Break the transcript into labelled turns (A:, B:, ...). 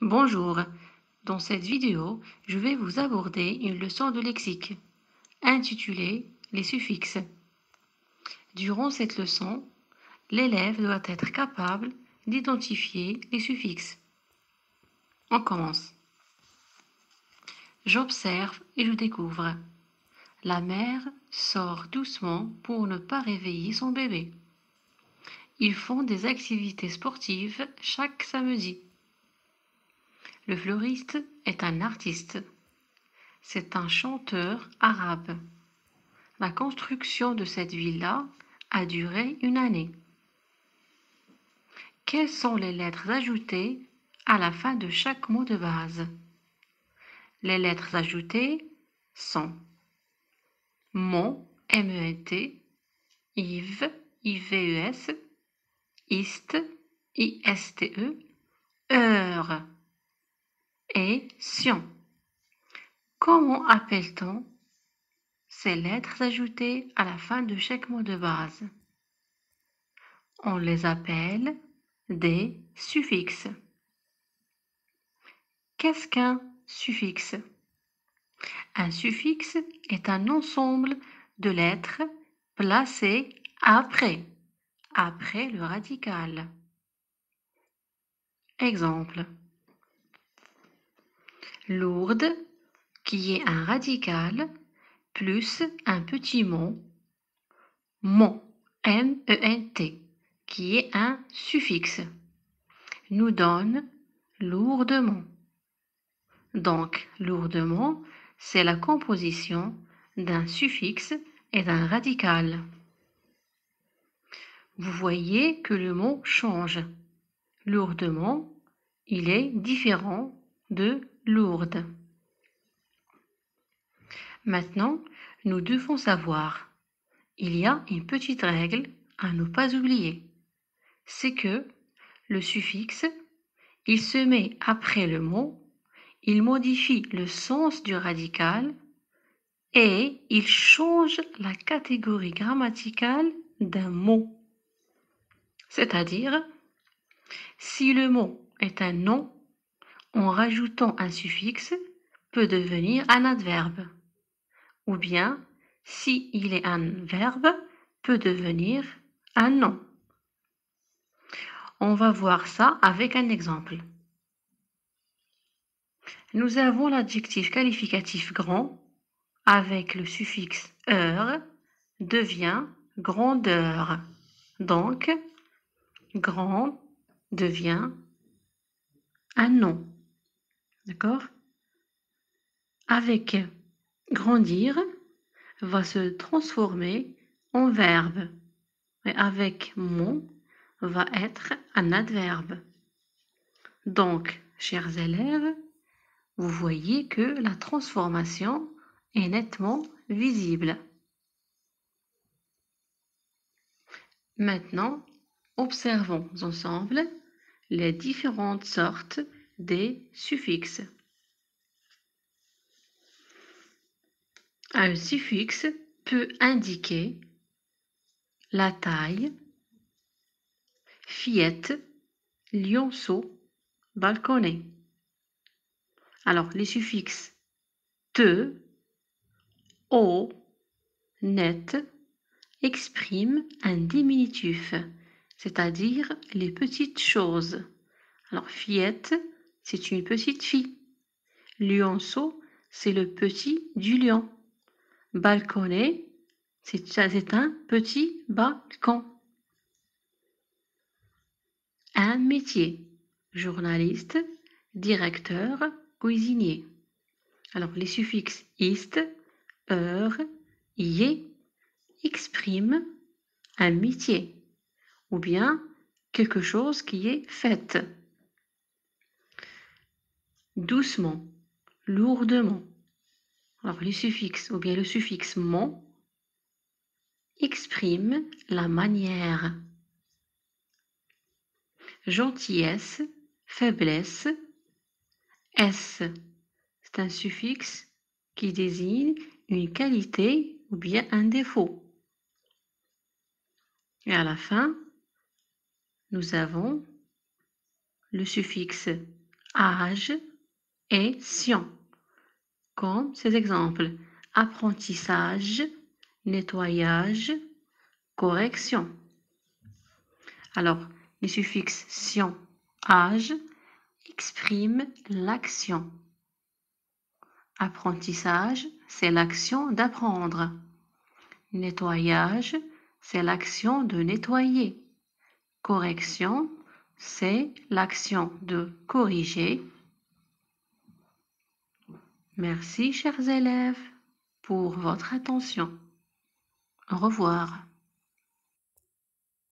A: Bonjour, dans cette vidéo, je vais vous aborder une leçon de lexique intitulée Les suffixes. Durant cette leçon, l'élève doit être capable d'identifier les suffixes. On commence. J'observe et je découvre. La mère sort doucement pour ne pas réveiller son bébé. Ils font des activités sportives chaque samedi. Le fleuriste est un artiste. C'est un chanteur arabe. La construction de cette villa a duré une année. Quelles sont les lettres ajoutées à la fin de chaque mot de base? Les lettres ajoutées sont mon, M-E-N-T, Yves, I-V-E-S, Ist, I-S-T-E, heure et Sion. Comment appelle-t-on ces lettres ajoutées à la fin de chaque mot de base? On les appelle des suffixes. Qu'est-ce qu'un suffixe? Un suffixe est un ensemble de lettres placées après le radical. Exemple. Lourde, qui est un radical, plus un petit mot, mon, M-E-N-T, qui est un suffixe, nous donne lourdement. Donc, lourdement, c'est la composition d'un suffixe et d'un radical. Vous voyez que le mot change. Lourdement, il est différent de lourde. Maintenant, nous devons savoir, il y a une petite règle à ne pas oublier. C'est que le suffixe, il se met après le mot, il modifie le sens du radical et il change la catégorie grammaticale d'un mot. C'est-à-dire, si le mot est un nom, en rajoutant un suffixe, peut devenir un adverbe. Ou bien, si il est un verbe, peut devenir un nom. On va voir ça avec un exemple. Nous avons l'adjectif qualificatif grand avec le suffixe heure devient grandeur. Donc, grand devient un nom. D'accord? Avec grandir va se transformer en verbe. Et avec mon va être un adverbe. Donc, chers élèves, vous voyez que la transformation est nettement visible. Maintenant, observons ensemble les différentes sortes des suffixes. Un suffixe peut indiquer la taille, fillette, lionceau, balconnet. Alors, les suffixes te, au, net expriment un diminutif, c'est-à-dire les petites choses. Alors, fillette, c'est une petite fille. Lionceau, c'est le petit du lion. Balconnet, c'est un petit balcon. Un métier, journaliste, directeur, cuisinier. Alors, les suffixes ist, heure, yé expriment un métier ou bien quelque chose qui est fait. Doucement, lourdement. Alors, les suffixes ou bien le suffixe mon exprime la manière. Gentillesse, faiblesse, S, c'est un suffixe qui désigne une qualité ou bien un défaut. Et à la fin, nous avons le suffixe âge et sion, comme ces exemples. Apprentissage, nettoyage, correction. Alors, les suffixes sion, âge expriment l'action. Apprentissage, c'est l'action d'apprendre. Nettoyage, c'est l'action de nettoyer. Correction, c'est l'action de corriger. Merci, chers élèves, pour votre attention. Au revoir.